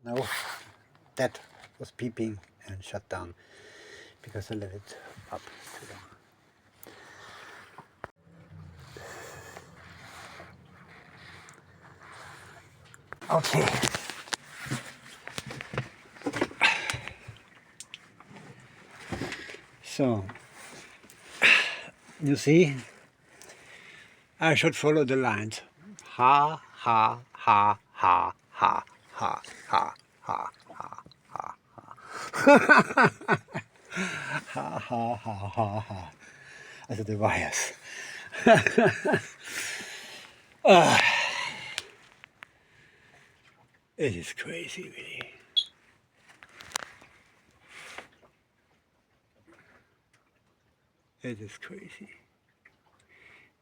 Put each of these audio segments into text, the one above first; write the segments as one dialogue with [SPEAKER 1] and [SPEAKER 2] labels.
[SPEAKER 1] No, that was beeping and shut down because I let it up too long. Okay. So, you see, I should follow the lines. Ha, ha, ha, ha, ha, ha, ha, ha, ha, ha, ha. Ha, ha, ha, ha, ha. Also der war es. It is crazy, really. It is crazy.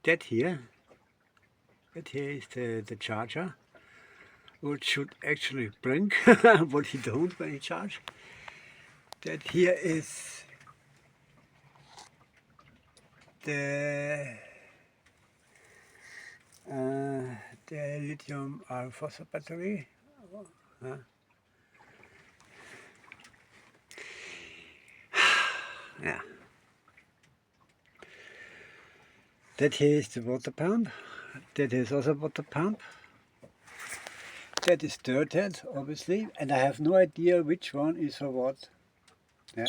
[SPEAKER 1] That here is the charger, which should actually blink, but he don't when he charge. That here is the lithium iron phosphate battery. Yeah. That here is the water pump. That is also water pump. That is dirt head, obviously, and I have no idea which one is for what. Yeah.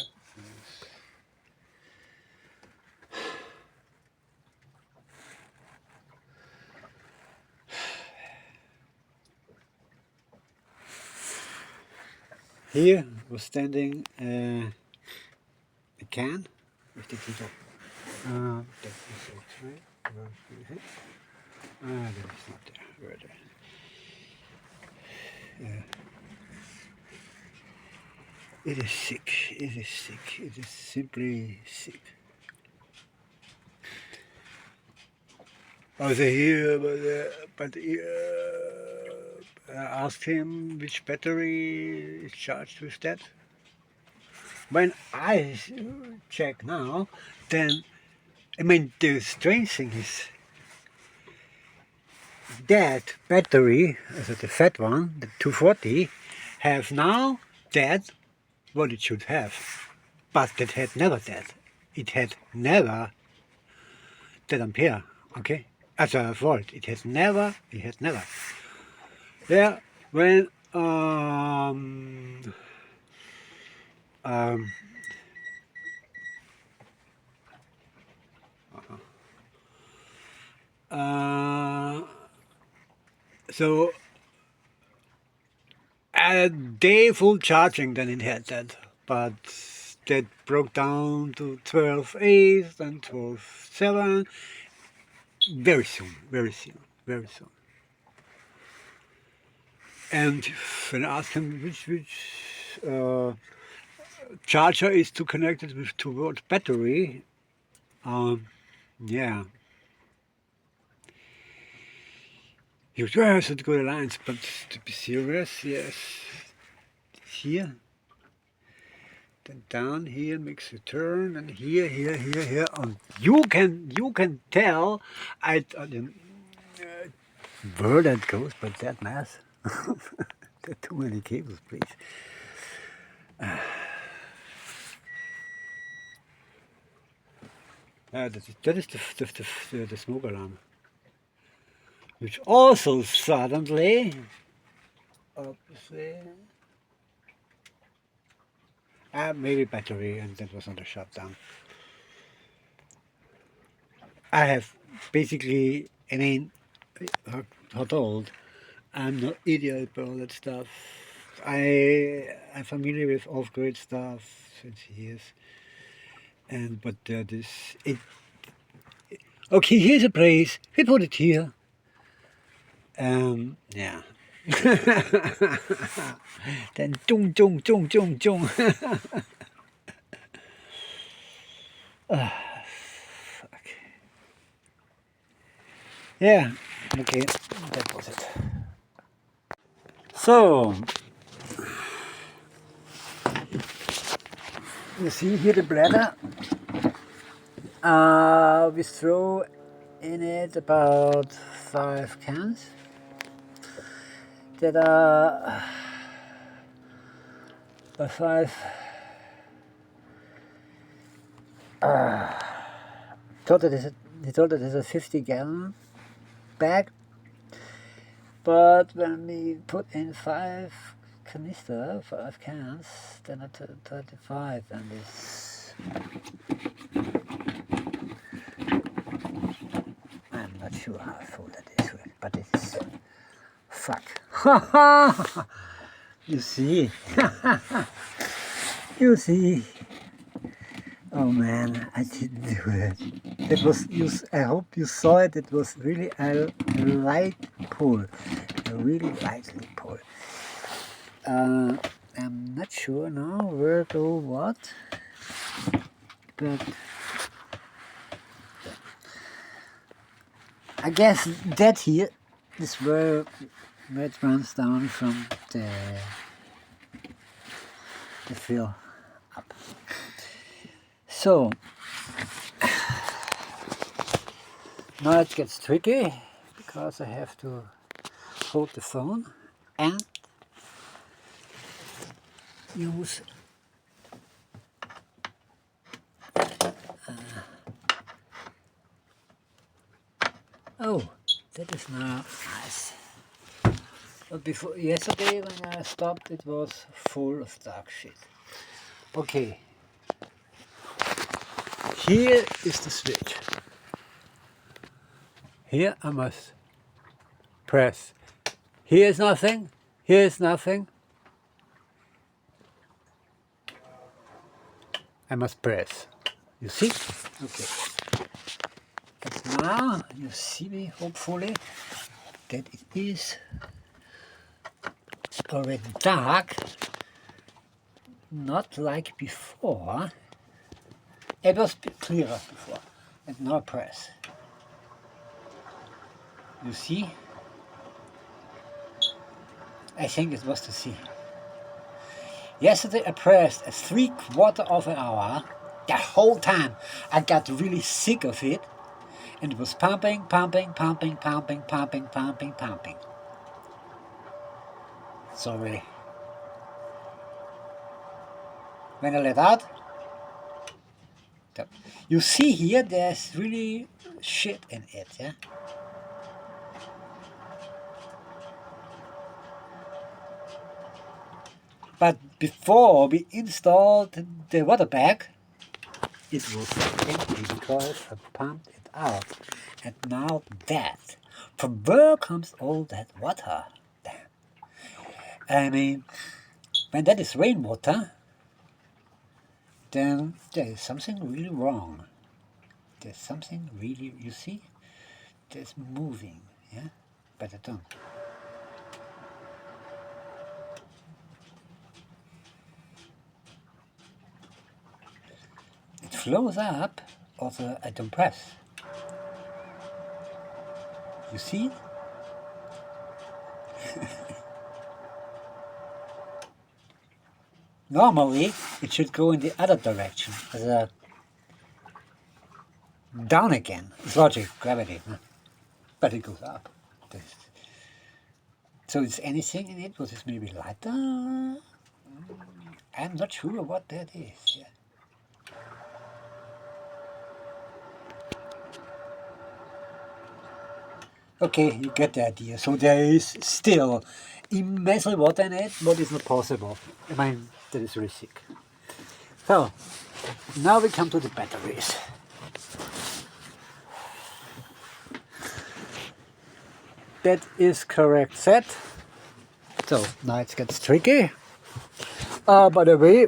[SPEAKER 1] Here was standing a can with the title. That is okay. That is not there. Where there? It is sick. It is sick. It is simply sick. I was here, but I asked him which battery is charged with that. When I check now, then, I mean, the strange thing is that battery, also the fat one, the 240, have now that what it should have. But it had never that. It had never that ampere, okay? As a volt. It had never. Yeah, when so a day full charging, then it had that, but that broke down to 12.8 and 12.7 very soon. And when I asked him which charger is to connect it with 2-volt battery, yeah. He was, yeah, it's a good alliance, but to be serious, yes. Here, then down here makes a turn, and here, and you can tell I didn't where that goes, but that mass. There are too many cables, please. That is the smoke alarm, which also suddenly, obviously, maybe battery, and that was under shutdown. I have basically, I mean, how old? I'm not idiot about all that stuff. I'm familiar with off-grid stuff since years, but this okay. Here's a place. We put it here. Yeah. Then chung. Fuck. Yeah. Okay. That was it. So you see here the bladder. We throw in it about 5 cans that are by 5. He told that it's a 50-gallon bag, but when we put in 5 cans, then it's 35, and it's, I'm not sure how full that is, really, but it's, fuck. You see, you see. Oh man, I didn't do that. It was, I hope you saw it. It was really a light pull, a really lightly pull. I'm not sure now where to what, but I guess that here is where it runs down from the fill up. So now it gets tricky because I have to hold the phone and use oh, that is now nice. But before yesterday when I stopped, it was full of dark shit. Okay, here is the switch. Here I must press. Here is nothing. Here is nothing. I must press. You see? Okay. But now you see me, hopefully, that it is already dark. Not like before. It was clearer before. And now press. You see? I think it was to see. Yesterday I pressed a 3/4 of an hour. The whole time I got really sick of it. And it was pumping, pumping, pumping, pumping, pumping, pumping, pumping. Sorry. When I let out, you see here there's really shit in it, yeah? But before we installed the water bag, it was empty because I pumped it out. And now that, from where comes all that water? I mean, when that is rainwater, then there is something really wrong. There's something really, you see? There's moving, yeah? But I don't. It flows up, also I don't press. You see it? Normally, it should go in the other direction, as a down again. It's logic, gravity, huh? But it goes up. So is anything in it? Was this maybe lighter? I'm not sure what that is. Yeah. Okay, you get the idea. So there is still immensely water in it, but it's not possible. I mean, that is really sick. So, now we come to the batteries. That is correct set. So, now it gets tricky. By the way,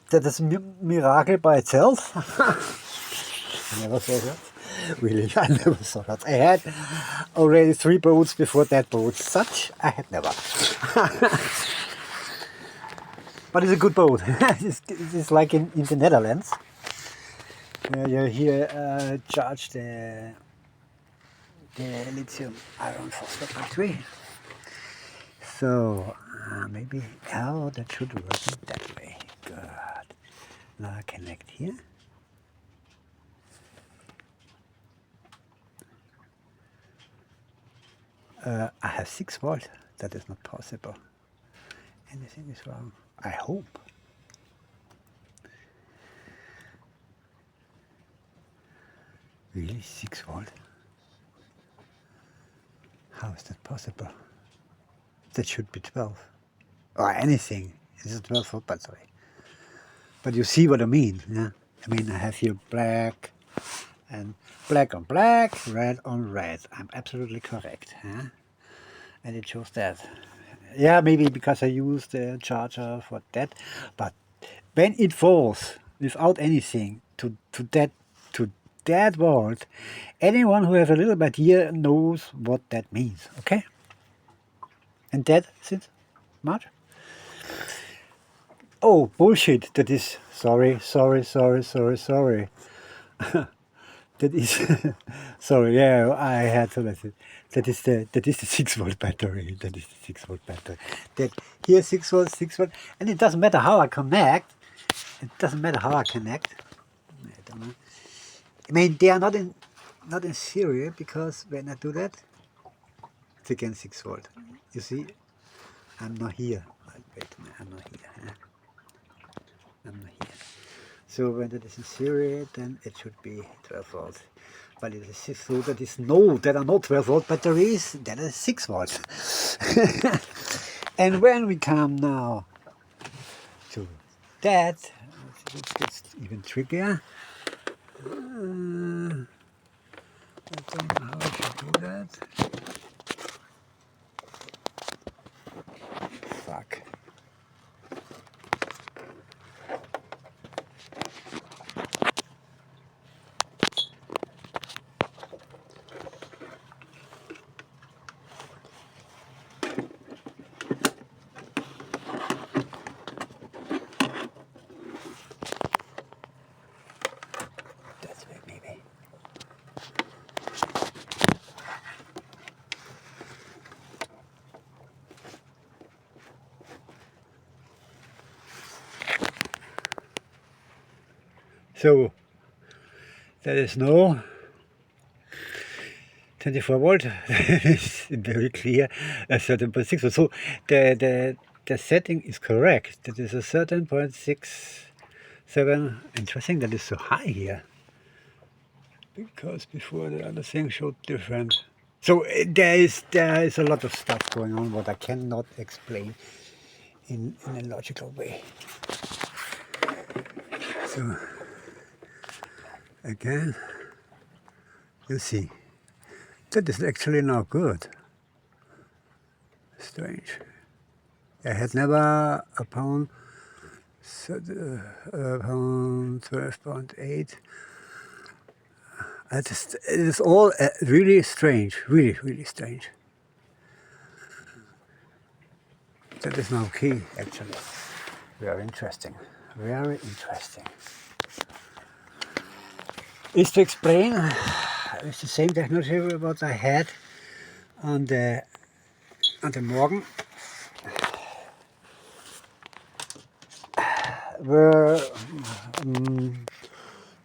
[SPEAKER 1] that is a miracle by itself. I never saw that. Really, I never saw that. I had already 3 boats before that boat. Such I had never. But it's a good boat. It's like in the Netherlands. You here charge the lithium iron phosphate battery. So maybe that should work in that way. Good. Now I connect here. I have 6 volt. That is not possible. Anything is wrong. I hope. Really 6 volt? How is that possible? That should be 12. Or anything. It's a 12 volt battery. But you see what I mean, yeah? I mean, I have here black, and black on black, red on red. I'm absolutely correct, yeah? And it shows that. Yeah, maybe because I use the charger for that, but when it falls without anything to that volt, anyone who has a little bit here knows what that means, okay? And that since March? Oh, bullshit, that is, sorry. That is, sorry, yeah, I had to listen. That is the 6 volt battery. That is the 6 volt battery. That here 6 volt, and it doesn't matter how I connect. It doesn't matter how I connect. I don't know. I mean, they are not in series, because when I do that, it's again 6 volt. You see, I'm not here. Wait a minute, I'm not here. Huh? I'm not here. So when it is in series, then it should be 12 volt. But it is 6 volt. That is no, there are not 12 volt batteries. That is 6 volt. And when we come now to that, it gets even trickier. I don't know how I should do that. Fuck. That's way maybe. So there is no 24 volt. It's very clear. 13.6 volt. So the setting is correct. That is a 13.67. Interesting that is so high here, because before the other thing showed different. So there is a lot of stuff going on what I cannot explain in a logical way. So again, you see, that is actually not good. Strange. I had never upon 12.8. It is all really strange, really strange. That is now key, actually. Very interesting. Is to explain, it's the same technology what I had on the Morgen, where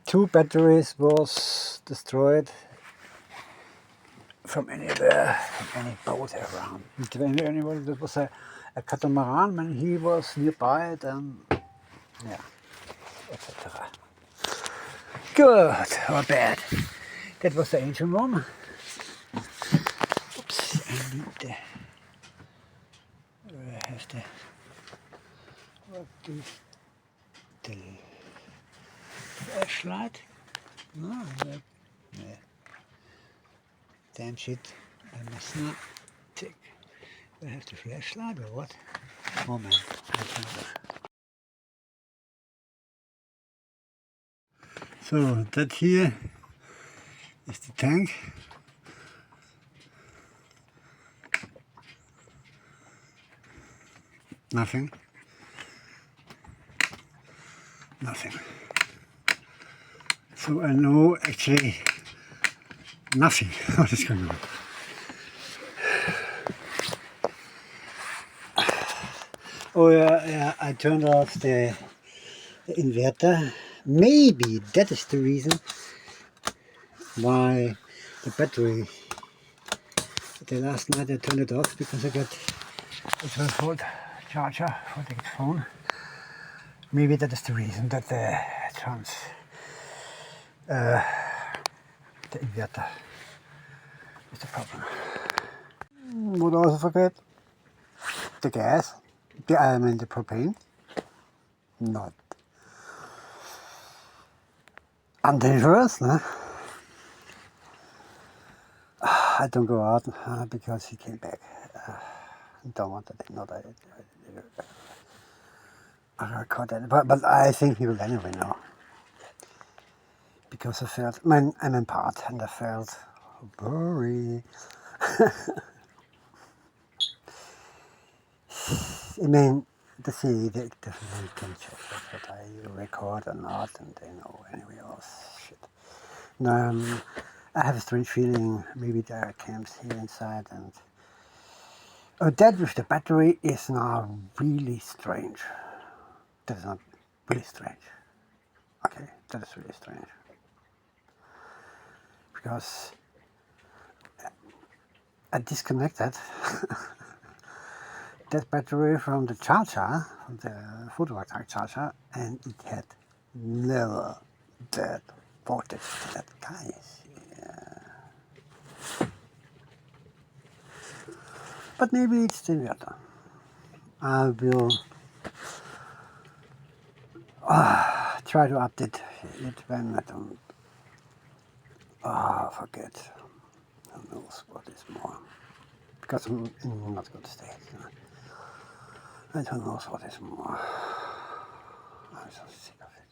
[SPEAKER 1] 2 batteries was destroyed from anywhere, from any boat around. Anyway, that was a catamaran. When he was nearby, then yeah, etc. Good or bad. That was the ancient one. Oops, I need the. Where I have the. What is the flashlight? No, no. Damn shit! I must not take. Do I have the flashlight or what? Moment, I turn it off. So that here is the tank. Nothing. So I know actually nothing what is going on. Oh yeah, I turned off the inverter. Maybe that is the reason why the battery The last night I turned it off because I got a 12-volt charger for the phone. Maybe that is the reason that the inverter is the problem. Would also forget the gas, the propane. Not undangerous, no? I don't go out because he came back. Don't want that. Not I record that, but I think he will anyway now. Because I felt, I'm in part, and I felt worried. I mean, to see, they definitely can check that I record or not, and they know anyway, oh shit. I have a strange feeling, maybe there are camps here inside, and that with the battery is now really strange. That's not really strange. Okay, that is really strange. Because I disconnected that battery from the charger, from the photovoltaic charger, and it had never that voltage that guys. Yeah. But maybe it's the inverter. I will try to update it when I don't forget. Who knows what is more. Because I'm in not good state. I don't know what is more. I'm so sick of it.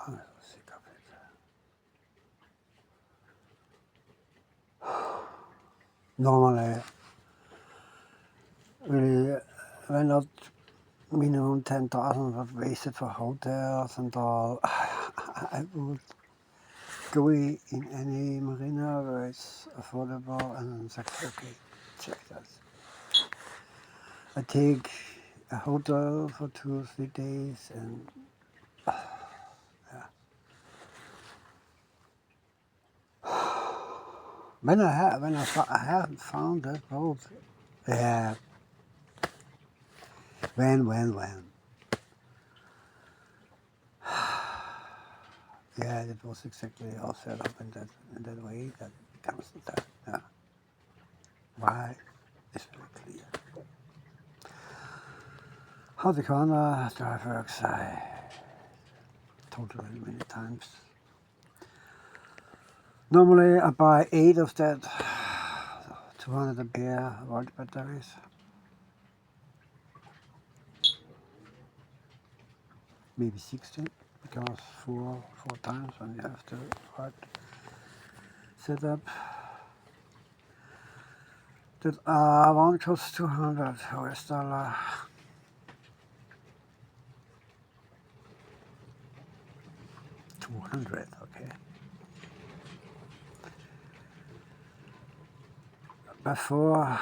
[SPEAKER 1] I'm so sick of it. Normally, really, when not minimum 10,000 was wasted for hotels and all, I would go in any marina where it's affordable and say, okay, check that. I take a hotel for 2 or 3 days and when I haven't found that boat, yeah, when, yeah, it was exactly all set up in that way that comes to that. Yeah. Why? It's very clear. How the corner drive works, I told you already many times. Normally I buy 8 of that 200 ampere volt batteries. Maybe 16, because four times when you have the right setup. That one costs 200 US dollar. $200, okay. Before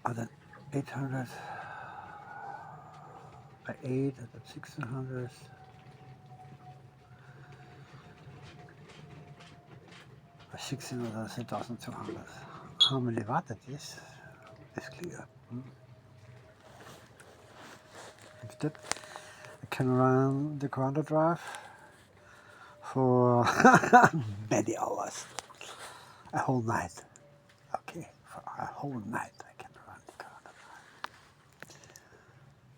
[SPEAKER 1] that 800 by 8 at 1600. By 1600 that's 1200. How many watt it is clear. With that I can run the counter drive for many hours. A whole night. Okay, for a whole night I can run the counter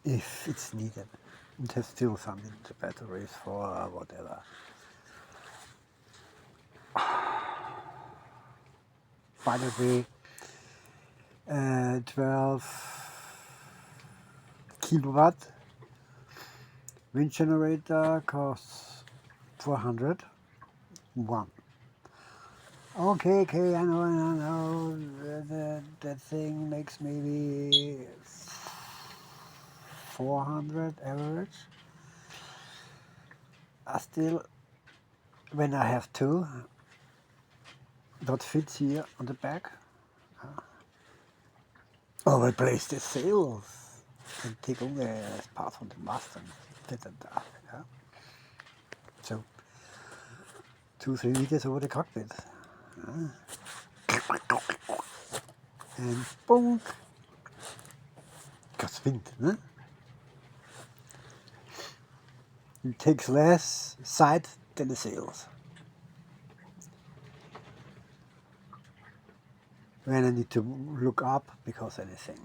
[SPEAKER 1] drive. If it's needed. It has still some in the batteries for whatever. By the way, 12 kilowatt wind generator costs 400. One. Okay, I know. That thing makes maybe 400 average. I still, when I have 2, that fits here on the back. or replace the sails and take all the parts from the mast and fit it there. Yeah. So 2-3 meters over the cockpit. And boom, got wind. Huh? It takes less side than the sails. When I need to look up because anything,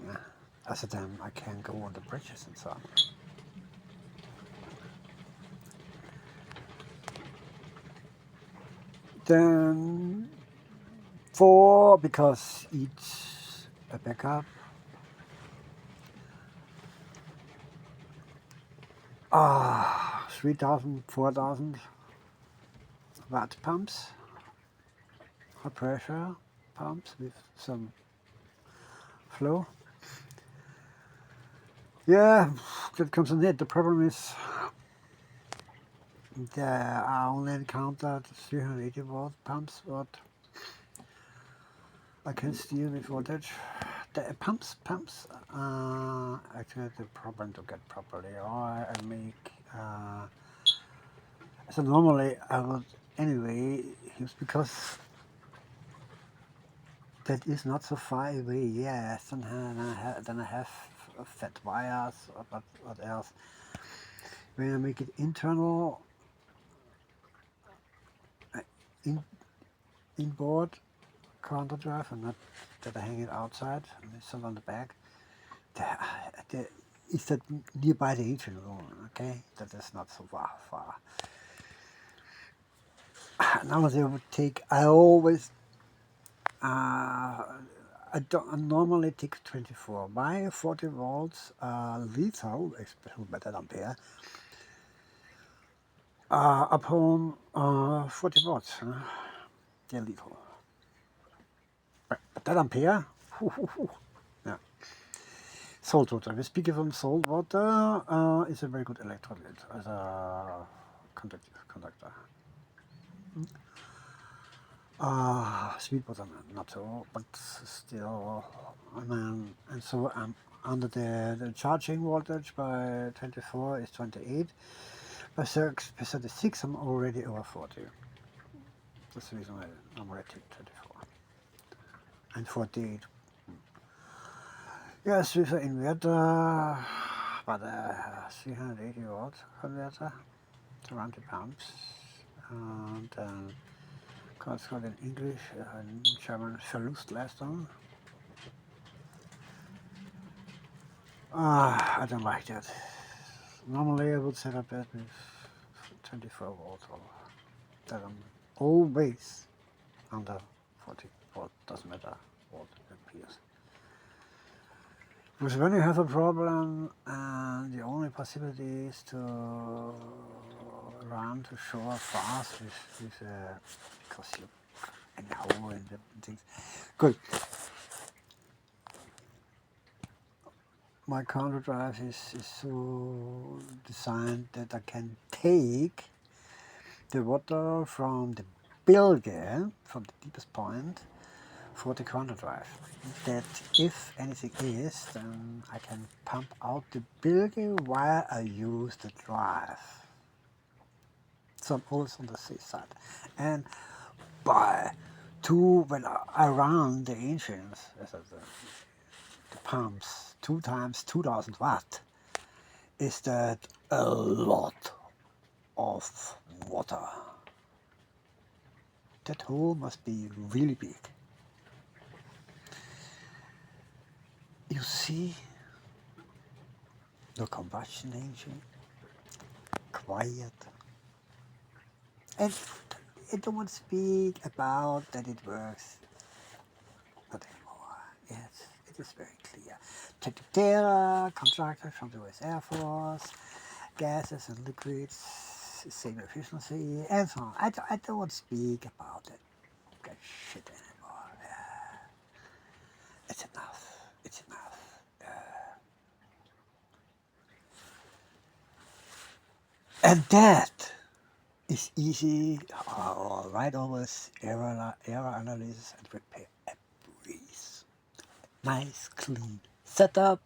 [SPEAKER 1] as a time I can't go on the bridges and so on. Then 4 because it's a backup. 3,000, 4,000 watt pumps, high pressure pumps with some flow. Yeah, that comes in it. The problem is I only encountered 380 volt pumps, but I can steer with voltage. The pumps, actually the problem to get properly, or I make, so normally I would anyway use, because that is not so far away, yes, then I have fat wires, but what else? When I make it internal, inboard counter drive, and not that I hang it outside and it's on the back. Is that nearby the engine room, okay? That is not so far. Now they would take, I always, I normally take 24. My 40 volts lethal, especially by that ampere, upon 40 watts, they're lethal. But that ampere, yeah. Salt water. We speak from salt water. It's a very good electrolyte as a conductor. Sweet water, not so, but still. And so under the charging voltage by 24 is 28. By 36, I'm already over 40. That's the reason I normally take 24. And 48. Yes, with an inverter, but 380 watt converter, 20 pumps, and it's called in English, in German, Verlustleistung. I don't like that. Normally I would set up that with 24 volts, or that I'm always under 40 volt, doesn't matter what amperes. Because when you have a problem and the only possibility is to run to shore fast with because you anyhow and things. Good. My counter drive is so designed that I can take the water from the bilge, from the deepest point, for the counter drive. That if anything is, then I can pump out the bilge while I use the drive. So I'm always on the safe side. And when I run the engines, the pumps, 2 times 2,000 watt, is that a lot of water. That hole must be really big. You see the combustion engine, quiet. And I don't want to speak about that it works. Not anymore. Yes, it is very clear. Check the data, contractor from the US Air Force, gases and liquids, same efficiency, and so on. I don't want to speak about it. That shit anymore. Yeah. It's enough. It's enough. And that is easy. Right over error analysis and repair a breeze. Nice, clean setup,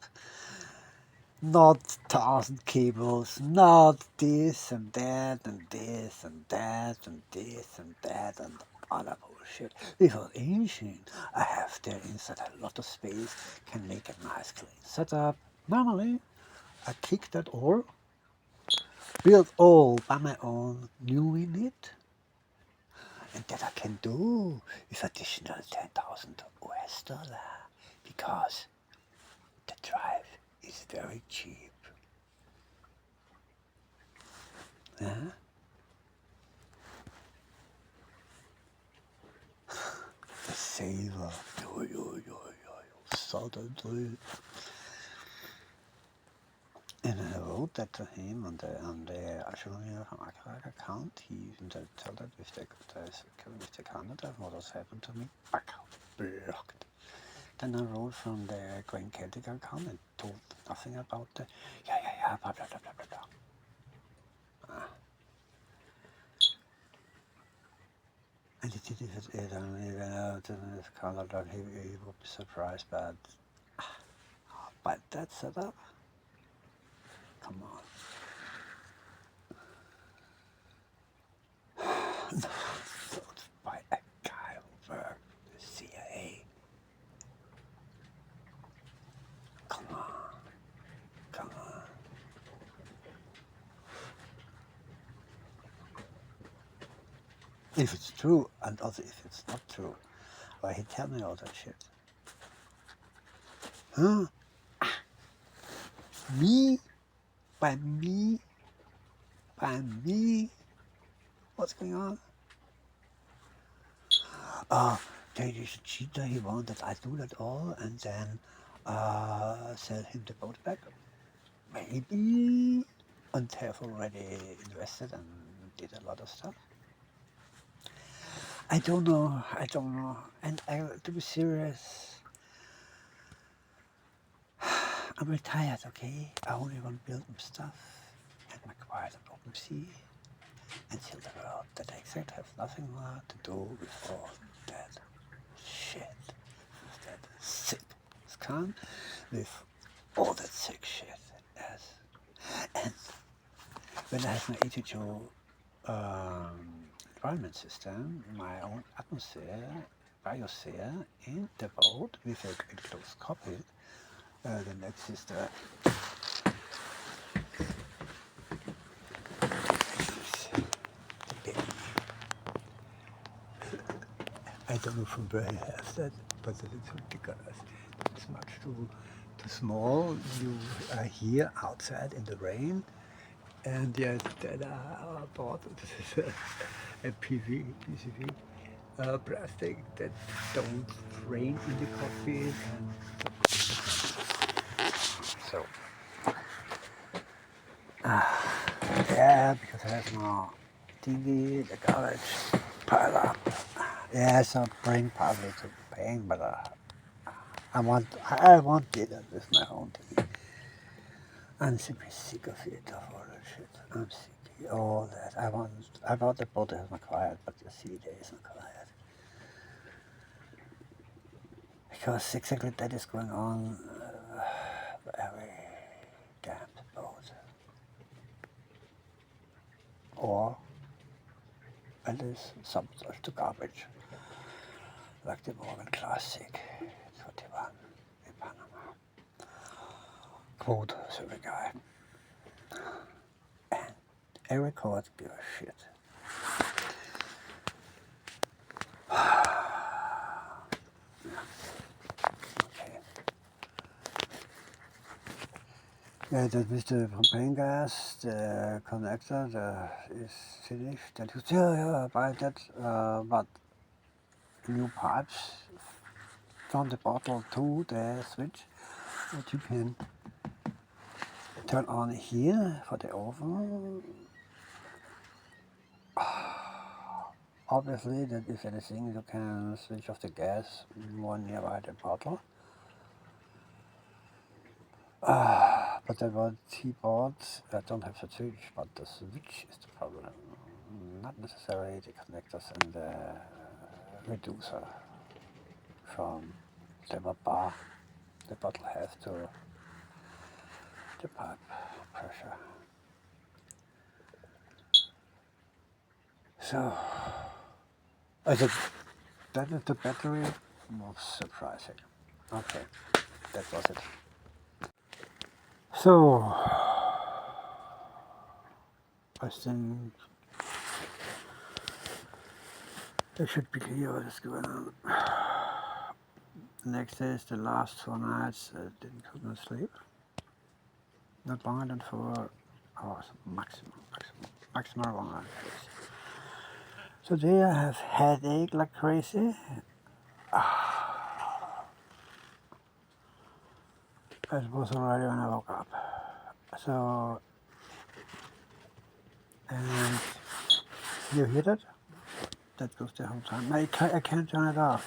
[SPEAKER 1] not 1,000 cables, not this and that and this and that and this and that and other bullshit. Because ancient, I have there inside a lot of space, can make a nice clean setup. Normally, I kick that all, build all by my own, new in it, and that I can do with additional 10,000 US dollar, because the drive is very cheap. Huh? The saver, suddenly. And I wrote that to him on the Astronomy from Accurate account. He told that if the Canada, what has happened to me, back blocked. Then I wrote from the Grand Celtic account and told nothing about the blah blah blah blah blah blah. And he did it and even out in his Canada, he would be surprised, but that setup, come on. Not by a guy who worked for the CIA. Come on, come on. If it's true, and also if it's not true, why he tell me all that shit? Huh? Me? By me? By me? What's going on? There is a cheater, he wanted I do that all and then sell him the boat back. Maybe Endeavour already invested and did a lot of stuff. I don't know. And to be serious, I'm retired, okay? I only want to build stuff and my quiet and open sea and tell the world that I exactly have nothing more to do with all that shit, with that sick scum, with all that sick shit. Yes. And when I have my 82 environment system, my own atmosphere, biosphere in the boat with an enclosed cockpit, the next is the baby. I don't know from where he has that, but it's ridiculous. It's much too small. You are here outside in the rain, and yes, that I bought this is a PCV plastic that don't rain in the cockpit, and so yeah, because I have no TV, the garage pile up. Yeah, so bring probably to paying, but I want dinner with my own TV. I'm simply sick of it, of all that shit. I'm sick of all that. I want the boat to have my quiet, but you see, there is no quiet. Because exactly that is going on every damn boat. Or at least some sort of garbage, like the Morgan Classic 21 in Panama. Quote survey guy. And a record give a shit. Okay. Yeah, that with the propane gas, the connector is finished. And you say, yeah, buy that, but new pipes from the bottle to the switch that you can turn on here for the oven. Obviously, that if anything, you can switch off the gas more nearby the bottle. But the one he bought, I don't have the switch, but the switch is the problem. Not necessarily the connectors and the reducer from the bar. the bottle has to the pipe pressure. So, that is the battery. Was surprising. Okay, that was it. So, I think it should be clear what is going on. The next day is the last 4 nights. I couldn't sleep. Not longer than 4 hours, maximum 1 hour. Today I have headache like crazy. It was already when I woke up. So, and you hear that? That goes the whole time. I can't turn it off.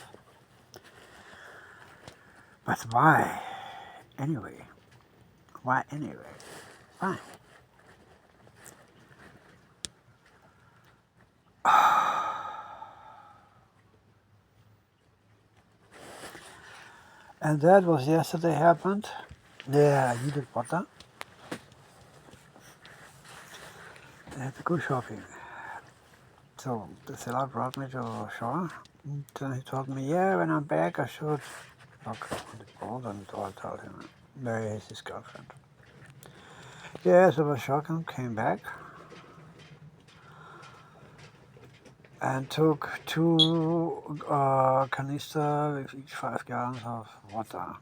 [SPEAKER 1] But why? Anyway. Why anyway? Why? And that was yesterday happened. Yeah, I needed water. I had to go shopping. So the seller brought me to a shore. And then he told me, yeah, when I'm back I should knock on the board, and I told him, there is his girlfriend. Yes, I was shocked and came back. And took 2 canisters with each 5 gallons of water.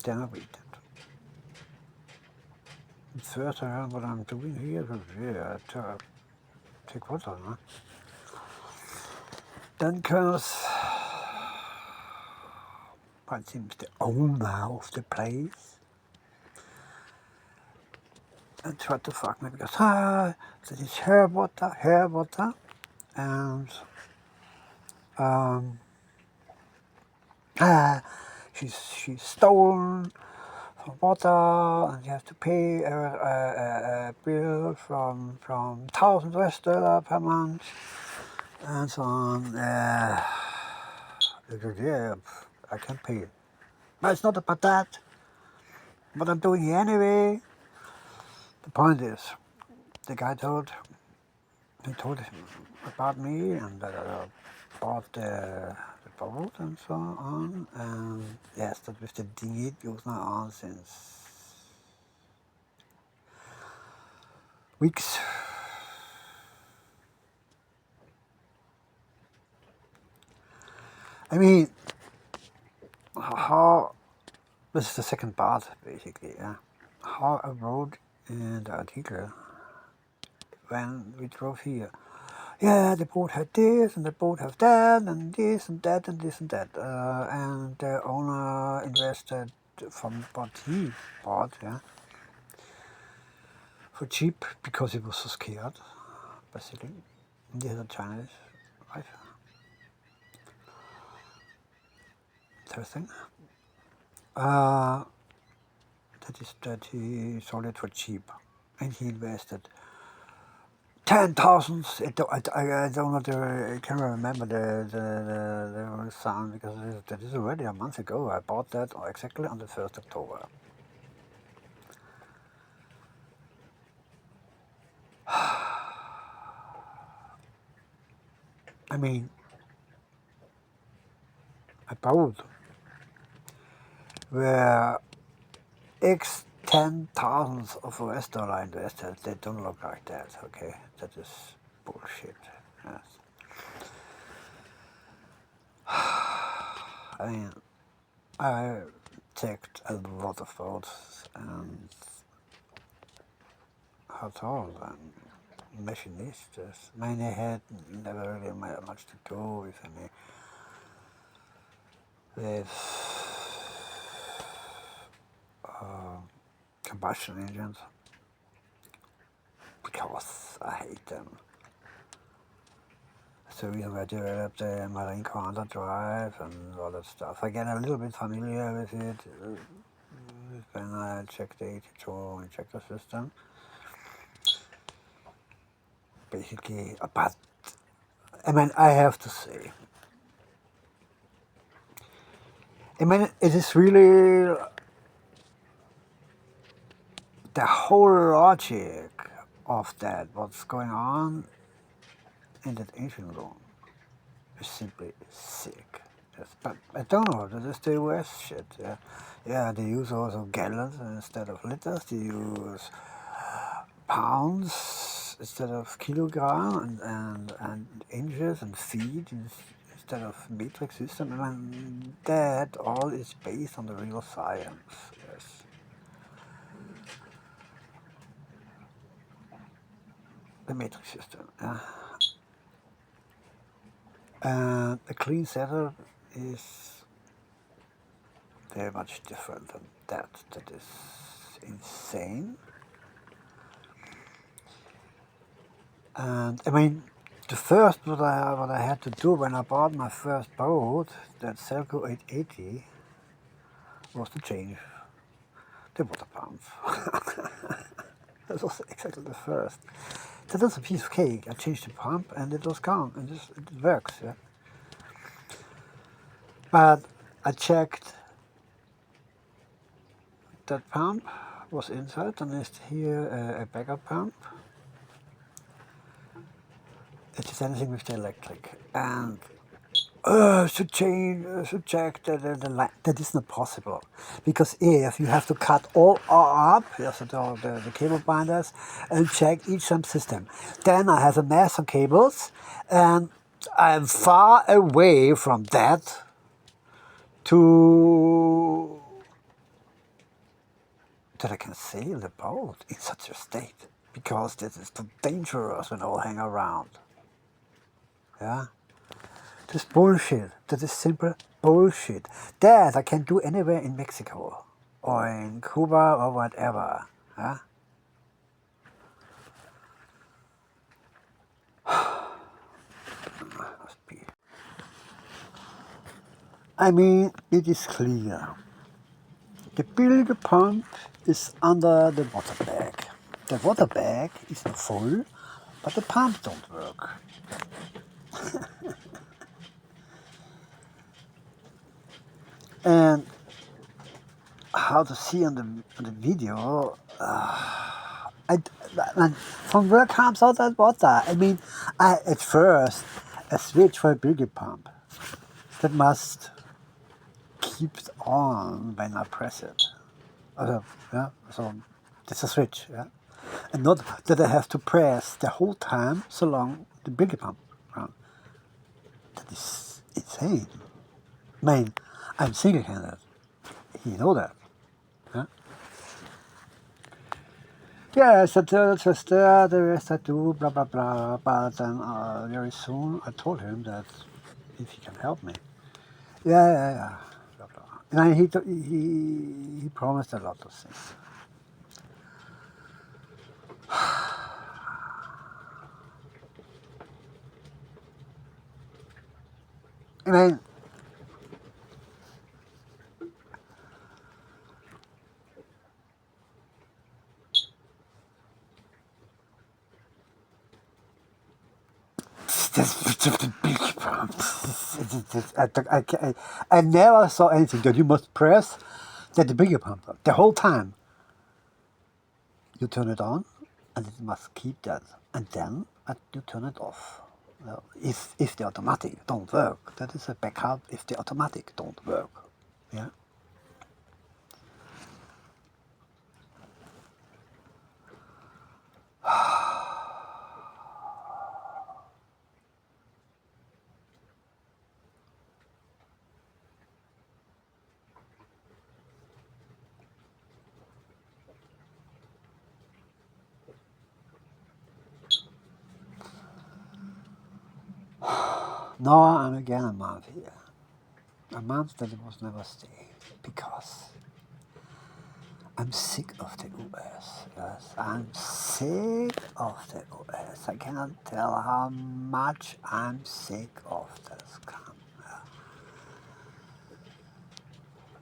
[SPEAKER 1] Then I waited. First I heard what I'm doing here, yeah, take water, huh? Then comes, what seems the owner of the place, and tried to fuck me because, that is her water, and she's stolen for water, and you have to pay a bill from $1,000 per month, and so on. Yeah, I can pay it. But it's not about that. What I'm doing here anyway. The point is, the guy told him about me, and that I bought the boat and so on. And yes, that with the dinghy goes now on since weeks. I mean, how, this is the second part basically, yeah. How I wrote in the article when we drove here. Yeah, the boat had this, and the boat had that, and this, and that, and this, and that. And the owner invested from what he bought, yeah, for cheap, because he was so scared, basically. And he had a Chinese wife. Interesting. That he sold it for cheap, and he invested 10,000. I don't know. I can't remember the sound, because that is already a month ago. I bought that exactly on the 1st October. I mean, a boat where X 10,000 of US dollar invested, they don't look like that, okay? That is bullshit. Yes. I mean, I checked a lot of boats and hotels and machinistas. Many had never really much to do with any, with combustion engines, because I hate them. So we have developed the Marine Commander drive and all that stuff. I get a little bit familiar with it when I check the 82 injector system. Basically, but I mean, I have to say, I mean, it is really the whole logic of that, what's going on in that ancient room, is simply sick. Yes, but I don't know, that is the US shit. Yeah, yeah, they use also gallons instead of liters, they use pounds instead of kilogram and inches and feet instead of metric system. I mean, that all is based on the real science. Yes. The metric system. Yeah. And a clean setup is very much different than that. That is insane. And I mean, the first what I had to do when I bought my first boat, that Selco 880, was to change the water pumps. That was exactly the first. That was a piece of cake. I changed the pump and it was gone, and it works. Yeah. But I checked that pump was inside, and is here a backup pump. It is anything with the electric, and should check the line. That is not possible, because if you have to cut all up, yes, the cable binders, and check each subsystem, then I have a mess of cables, and I'm far away from that to that I can sail the boat in such a state, because this is too dangerous when all hang around. Yeah. This is bullshit. That is simple bullshit. That I can do anywhere in Mexico or in Cuba or whatever. Huh? Must be. I mean, it is clear. The bilge pump is under the water bag. The water bag is not full, but the pump don't work. And how to see on the video, from where comes all that water? I mean, at first, a switch for a bilge pump that must keep on when I press it. Yeah, so that's a switch, yeah. And not that I have to press the whole time so long the bilge pump runs. That is insane. I mean, I'm single-handed. You know that. Yeah? Yes, just the rest I do, blah, blah, blah. But then very soon I told him that if he can help me. Yeah. Blah, blah. And he promised a lot of things. I mean, the big pump. I never saw anything that you must press that the bigger pump the whole time. You turn it on, and it must keep that, and then you turn it off. Well, if the automatic don't work, that is a backup. If the automatic don't work, yeah. Now I'm again a month here. A month that it was never stay, because I'm sick of the US. Yes, I'm sick of the US. I cannot tell how much I'm sick of this country.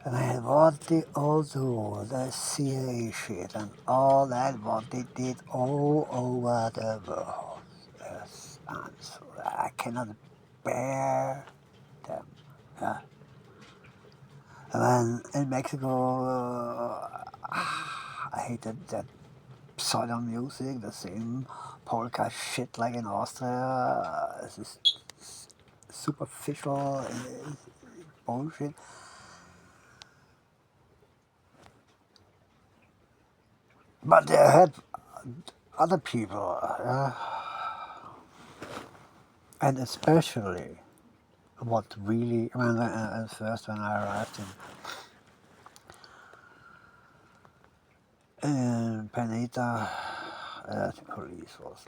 [SPEAKER 1] And what they all do, the CIA shit and all that, what they did all over the world. Yes, I'm so, I cannot bear them. Yeah. And then in Mexico, I hated that southern music, the same polka shit like in Austria. It's just superficial bullshit. But they had other people, and especially what really, at first when I arrived in Penita, the police was,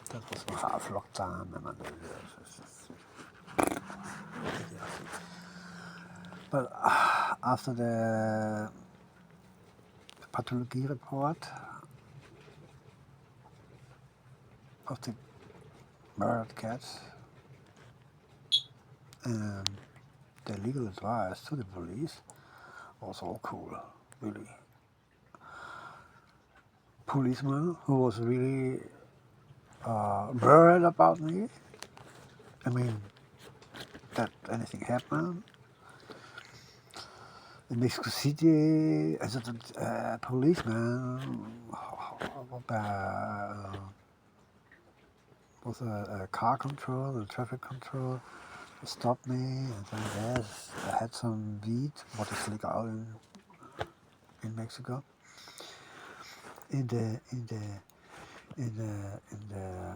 [SPEAKER 1] that was noch half lockdown, wenn man but after the pathology report of the murdered cats and the legal advice to the police was all cool, really. Policeman who was really worried about me. I mean, that anything happened. In Mexico City, as a policeman was a car control, a traffic control, stopped me, and then yes, I had some weed, what is legal in Mexico. In the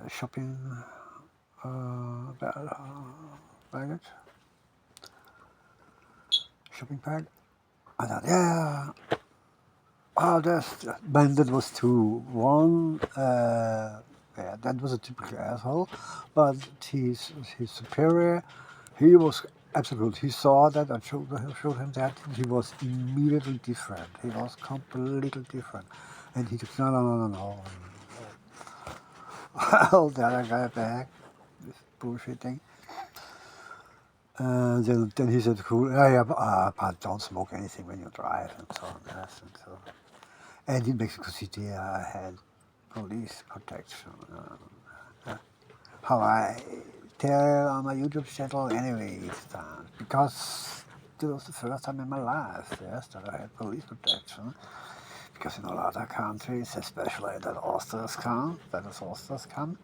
[SPEAKER 1] shopping baggage, shopping bag. I thought, yeah. Oh, man, that was two. One, yeah, that was a typical asshole, but his superior, he was absolute. He saw that. I showed him that. He was immediately different. He was completely different, and he took no. Hold the other guy back. This bullshit thing. Then he said, "Cool, yeah, but don't smoke anything when you drive," and so on. Yes, and so. And in Mexico City, I had police protection. How I tell on my YouTube channel anyway each time, because it was the first time in my life, yes, that I had police protection. Because in all other countries, especially that Austrians come,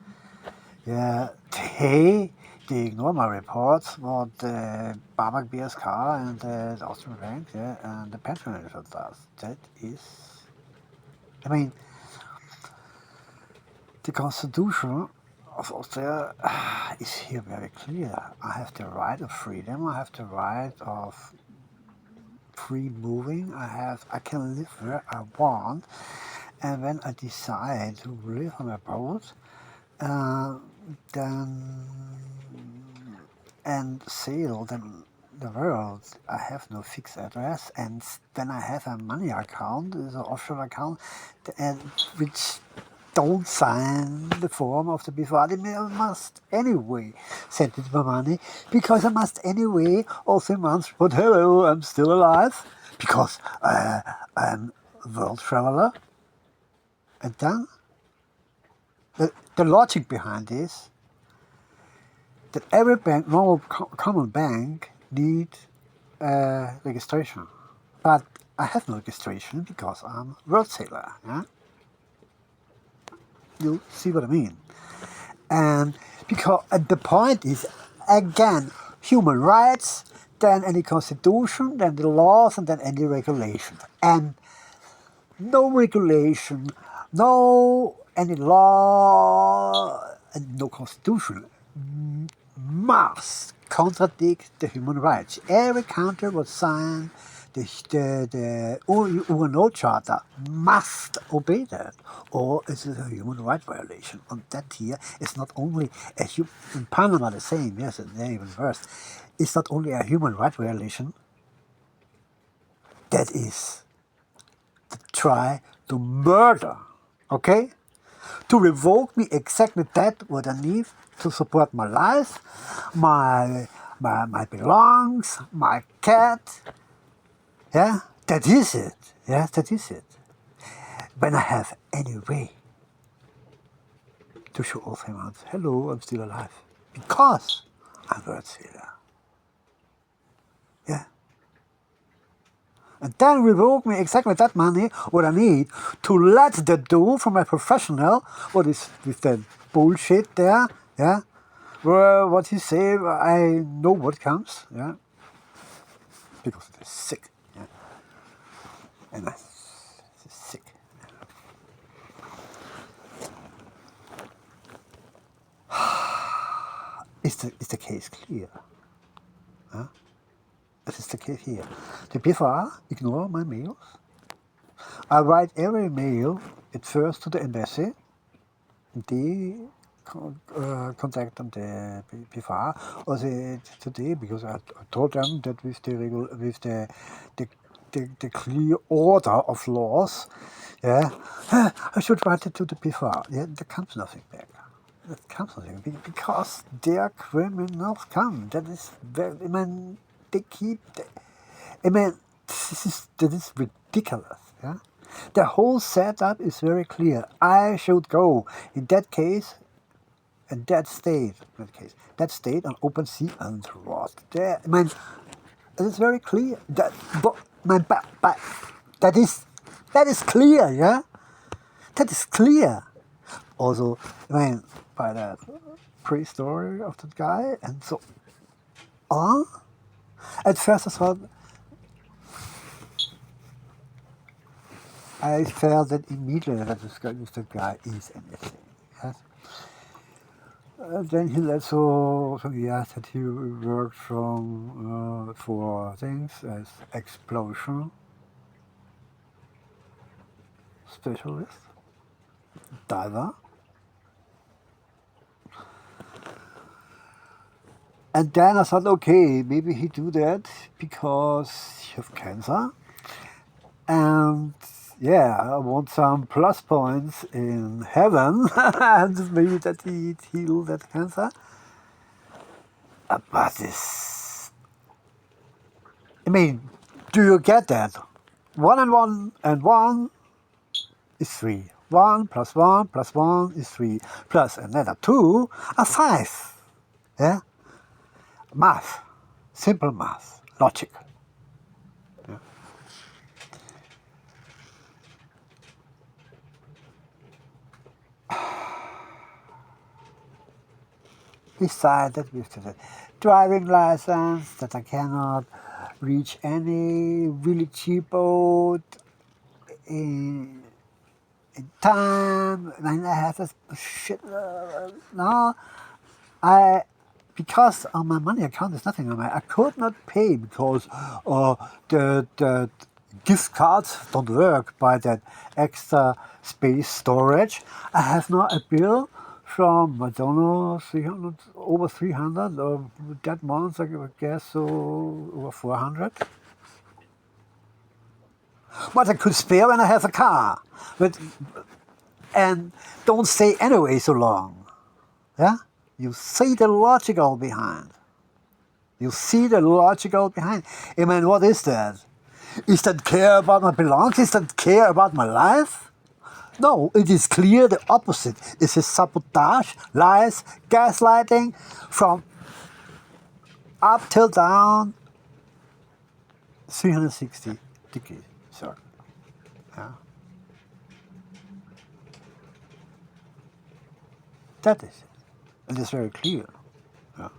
[SPEAKER 1] yeah, they ignore my reports, what the Babak BSK and the Austrian Bank, yeah, and the pension management does. That is, I mean, the constitution of Austria is here very clear. I have the right of freedom, I have the right of free moving, I can live where I want, and when I decide to live on a boat, then and sail the world. I have no fixed address, and then I have a money account, it's an offshore account, and which don't sign the form of the before. I must anyway send it my money, because I must anyway also months put hello, I'm still alive, because I'm a world traveler. And then the logic behind this, that every bank, normal common bank, needs registration. But I have no registration because I'm a world sailor. Yeah? You see what I mean? And because the point is, again, human rights, then any constitution, then the laws, and then any regulations. And no regulation, no any law, and no constitution must contradict the human rights. Every country will sign the UNO Charter must obey that, or it's a human rights violation. And that here is not only in Panama the same, yes, they're even worse. It's not only a human rights violation, that is to try to murder, okay? To revoke me exactly that what I need to support my life, my belongs, my cat. Yeah, that is it. Yeah, that is it. When I have any way to show all humans, hello, I'm still alive. Because I'm worth sailor. Yeah. And then revoke me exactly that money what I need to let the do for my professional what is with the bullshit there, yeah. Well, what he say, I know what comes, yeah. Because it is sick, yeah. And it's sick. Is the case clear? Huh? That is the case here. The PFR ignore my mails. I write every mail at first to the embassy. They contact them the PFR also today because I told them that with the clear order of laws, yeah, I should write it to the PFR. Yeah, there comes nothing back. There comes nothing because their criminals come. That is very. I mean, they keep. I mean, that is ridiculous. Yeah, the whole setup is very clear. I should go in that case, in that state. In that state on open sea and rot. There, I mean, it is very clear. That, but that is clear. Yeah, that is clear. Also, I mean, by that pre-story of that guy and so on. At first, I felt that immediately that the guy is anything. Yes. Then he also yes that he worked from for things as explosion specialist, diver, and then I thought, okay, maybe he do that because he have cancer, and yeah, I want some plus points in heaven, and maybe that he heal that cancer. But this, I mean, do you get that? 1 and 1 is 3. 1 plus 1 plus 1 is 3. Plus another 2 are 5. Yeah? Math. Simple math. Logic. Yeah. Decided with the driving license that I cannot reach any really cheap boat in time. And I have this shit. No, because on my money account there's nothing on I could not pay because the gift cards don't work by that extra space storage. I have now a bill from I don't know 300 over 300 or that month I guess so over 400. But I could spare when I have a car. But and don't stay anyway so long. Yeah? You see the logical behind. You see the logical behind. I mean, what is that? Is that care about my belongings? Is that care about my life? No, it is clear the opposite. It is sabotage, lies, gaslighting from up till down 360 degrees. Sorry. Yeah. That is it. It is very clear. Yeah.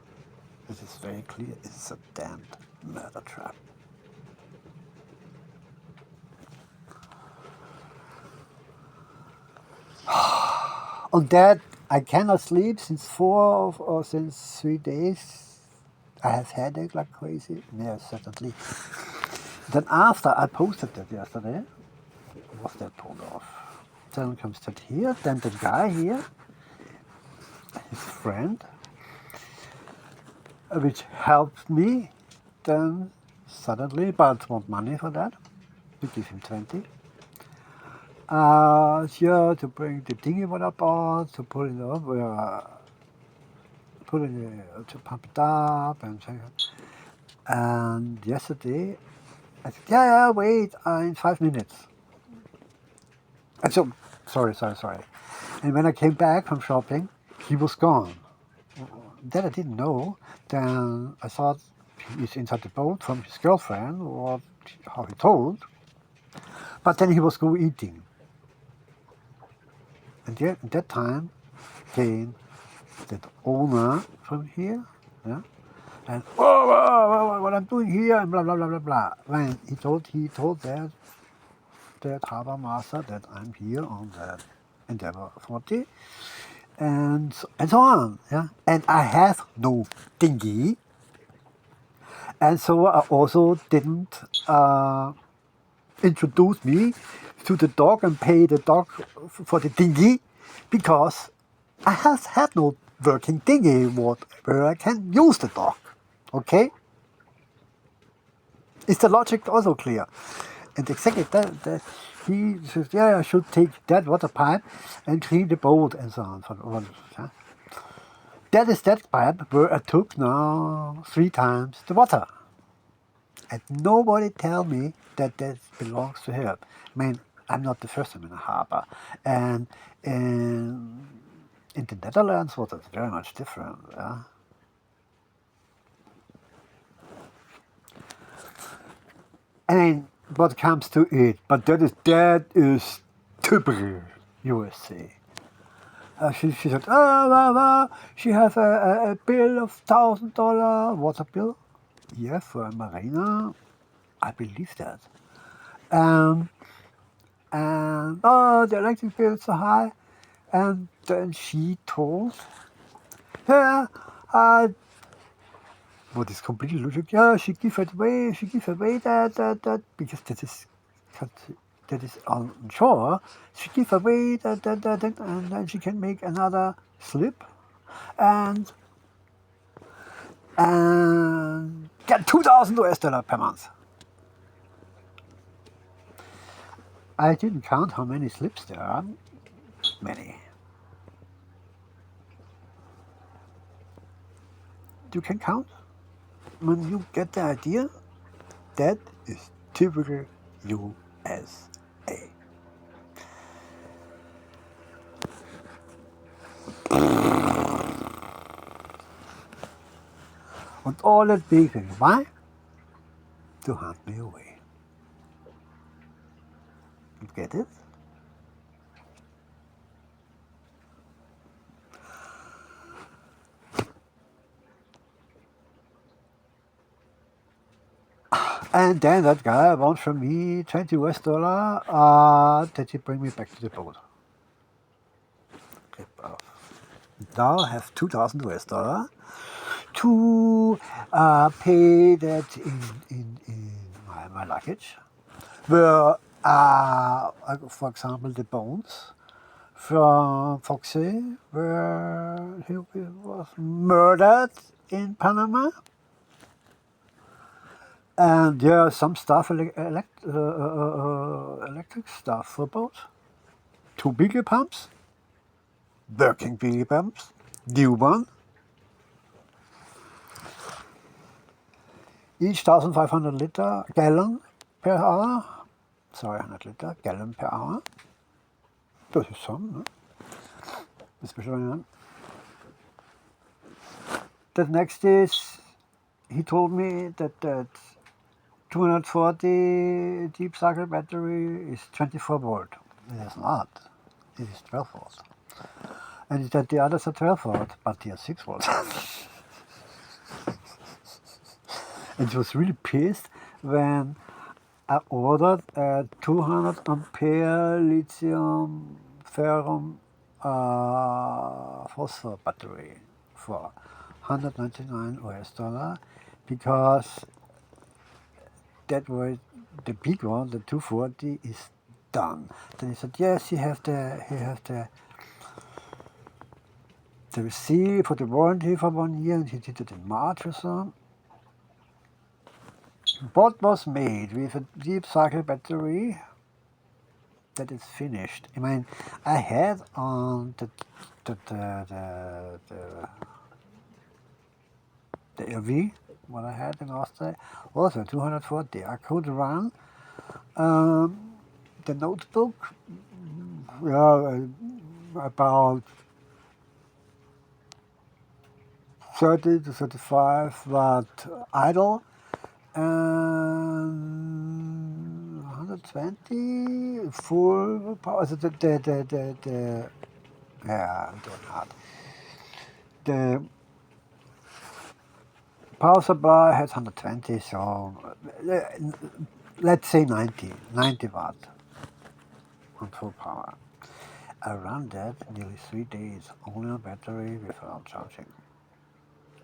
[SPEAKER 1] It is very clear. It is a damned murder trap. On that, I cannot sleep since 4 or since 3 days. I have headache like crazy. Yes, certainly. Then after I posted that yesterday, was that pulled off? Then comes that here. Then the guy here, his friend, which helped me. Then suddenly, but want money for that. We give him 20. Yeah, to bring the thingy what I bought, to put it up, put it to pump it up and so on. And yesterday, I said, yeah, wait, in 5 minutes. And so, sorry. And when I came back from shopping, he was gone. That I didn't know. Then I thought, he's inside the boat from his girlfriend, or how he told. But then he was go eating. And yet, at that time came the owner from here, yeah, and what I'm doing here, and blah blah blah blah blah. When he told that harbor master that I'm here on that Endeavour 40, and so on, yeah. And I have no dinghy, and so I also didn't introduce me to the dog and pay the dog for the dinghy, because I have had no working dinghy where I can use the dog. Okay? Is the logic also clear? And exactly that he says, yeah, I should take that water pipe and clean the boat and so on. Yeah. That is that pipe where I took now 3 times the water. And nobody tell me that belongs to him. I mean, I'm not the first time in a harbor. And in the Netherlands, water is very much different. Yeah? I mean, what comes to it, but that is typical USA. She said, she has a bill of $1,000 water bill. Yeah, for a marina, I believe that. And the electric bill is so high. And then she told, yeah, what is completely logic? Yeah, she give it away that because that is on shore. She give away that, and then she can make another slip, and get $2,000 per month. I didn't count how many slips there are. Many. You can count. When you get the idea, that is typical USA. Und alle wegen, why? To hunt me away. You get it? And then that guy wants from me $20 that he bring me back to the boat. Now I have $2,000 to pay that in my luggage. Where, for example, the bones from Foxy, where he was murdered in Panama. And there are some stuff, electric stuff for boats. 2 billy pumps, working billy pumps, new one. Each 1,500 gallon per hour. Sorry, 100 liter, gallon per hour. Das ist some, ne? Especially. The next is, he told me that 240 deep cycle battery is 24 volt. It is not. It is 12 volt. And that the others are 12 volt, but they are 6 volt. And he was really pissed when I ordered a 200 ampere lithium ferrum phosphor battery for $199 because that was the big one, the 240 is done. Then he said, yes, he has the receipt for the warranty for 1 year, and he did it in March or so. What was made with a deep cycle battery that is finished. I mean, I had on the LV, what I had in Austria, also 240. I could run the notebook, about 30 to 35 watt idle, and 120 full power. So yeah, I'm doing hard. The power supply has 120, so let's say 90 watt on full power. I ran that nearly 3 days only on battery without charging.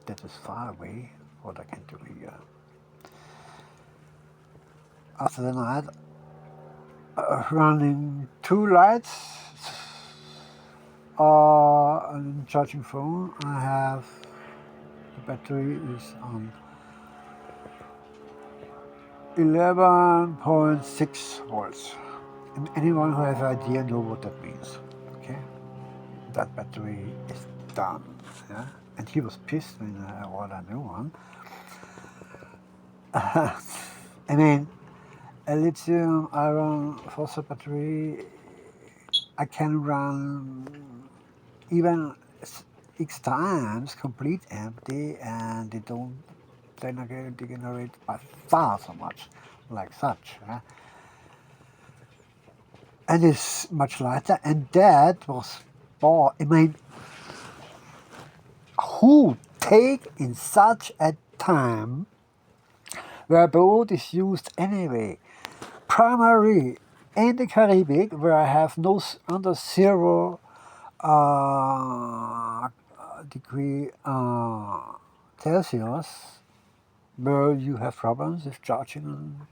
[SPEAKER 1] That is far away what I can do here. After the night, running 2 lights and charging phone, I have the battery is on 11.6 volts. And anyone who has an idea know what that means. Okay, that battery is done. Yeah, and he was pissed when I ordered a new one. I mean, a lithium iron phosphate battery, I can run even X times complete empty, and they don't degenerate by far so much like such. And it's much lighter, and that was bought. I mean, who take in such a time where a boat is used anyway, primarily in the Caribbean, where I have no under 0 degree Celsius, where you have problems with charging and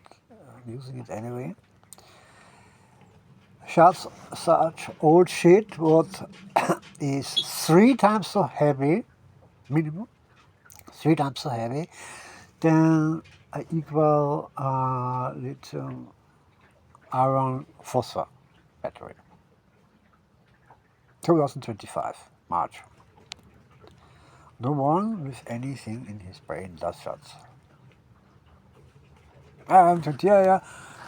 [SPEAKER 1] using it anyway. Such old shit what is 3 times so heavy, minimum, 3 times so heavy, than equal lithium iron phosphate battery. 2025, March. No one with anything in his brain does that. Yeah.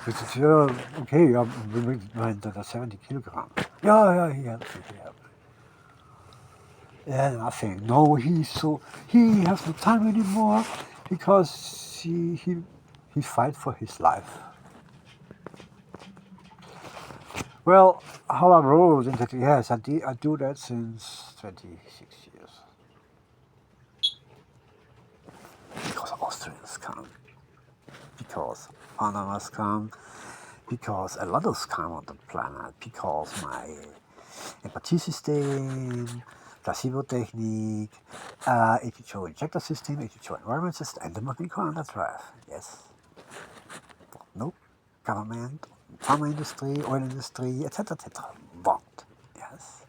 [SPEAKER 1] Okay, we went to 70 kilogram. Yeah, he helped me. Yeah, nothing. No, he has no time anymore because he fight for his life. Well, how I rose into yes, I do that since 26 years. Because Austrians come, because Panama's come, because a lot of come on the planet, because my empathy system, placebo technique, HHO injector system, HHO environment system, and the mechanical underdrive. Yes. No government, pharma industry, oil industry, etc., want. Yes.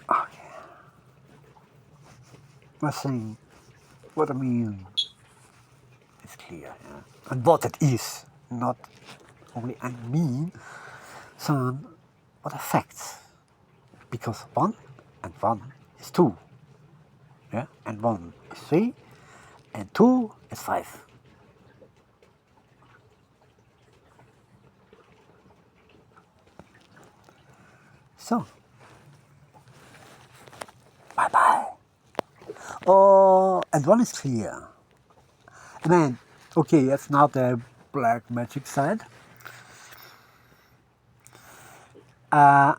[SPEAKER 1] Okay. I think what I mean is clear, yeah? And what it is, not only I mean, sondern what affects. Because 1 and 1 is 2, yeah? And 1 is 3, and 2 is 5. So, bye-bye. Oh, and 1 is clear. I mean, okay, that's not the black magic side. The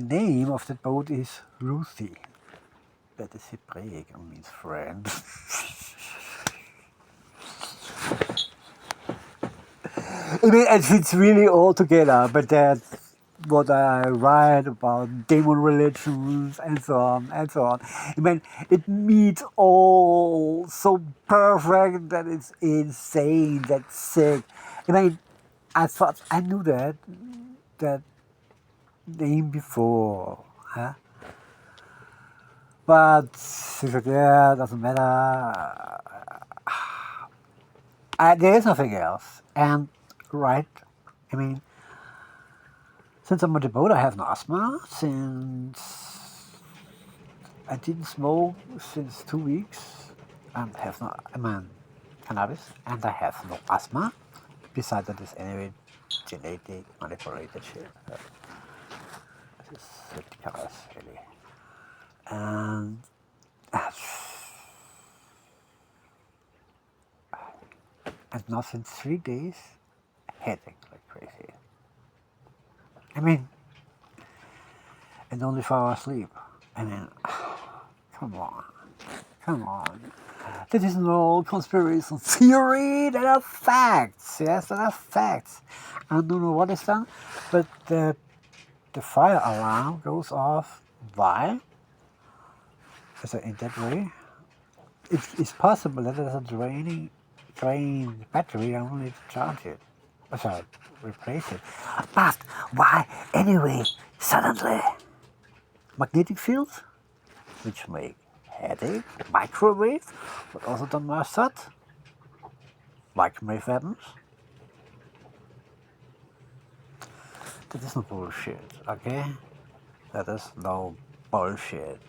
[SPEAKER 1] name of the boat is Ruthie. That is Hebraic and means friend. I mean, it's really all together, but that's what I write about demon religions and so on and so on. I mean, it meets all so perfect that it's insane, that's sick. I mean, I thought I knew that name before, huh? But she said, yeah, doesn't matter. There is nothing else. And right, I mean, since I'm on the boat, I have no asthma. Since I didn't smoke since 2 weeks and have no, cannabis, and I have no asthma. Besides that, is anyway genetic manipulated shit. This is ridiculous, really. And and now since 3 days, headache like crazy. I mean, and only 4 hours sleep. I mean, come on, come on. That is no conspiracy theory. That are facts. Yes, that are facts. I don't know what is done, but the fire alarm goes off. Why? So in that way, it's possible that there's a drained battery. I only need to charge it. Sorry, replace it. But why anyway? Suddenly, magnetic fields, which make headache, microwave, but also the mustard, microwave weapons. That is no bullshit, okay? That is no bullshit.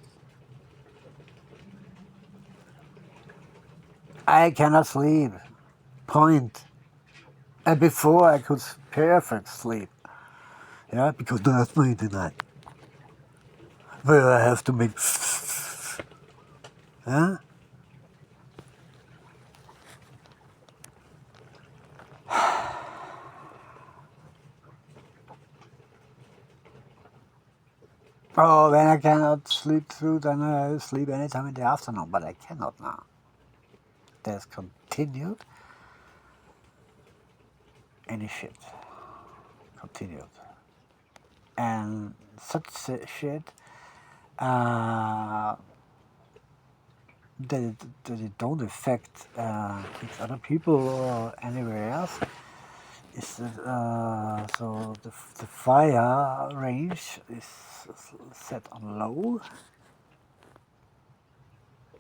[SPEAKER 1] I cannot sleep. Point. And before I could perfect sleep. Yeah, because that's my night. Where I have to make huh? Oh, when I cannot sleep through, then I sleep anytime in the afternoon, but I cannot now. There's continued any shit. Continued. And such shit that it don't affect other people or anywhere else. Is that, so the fire range is set on low.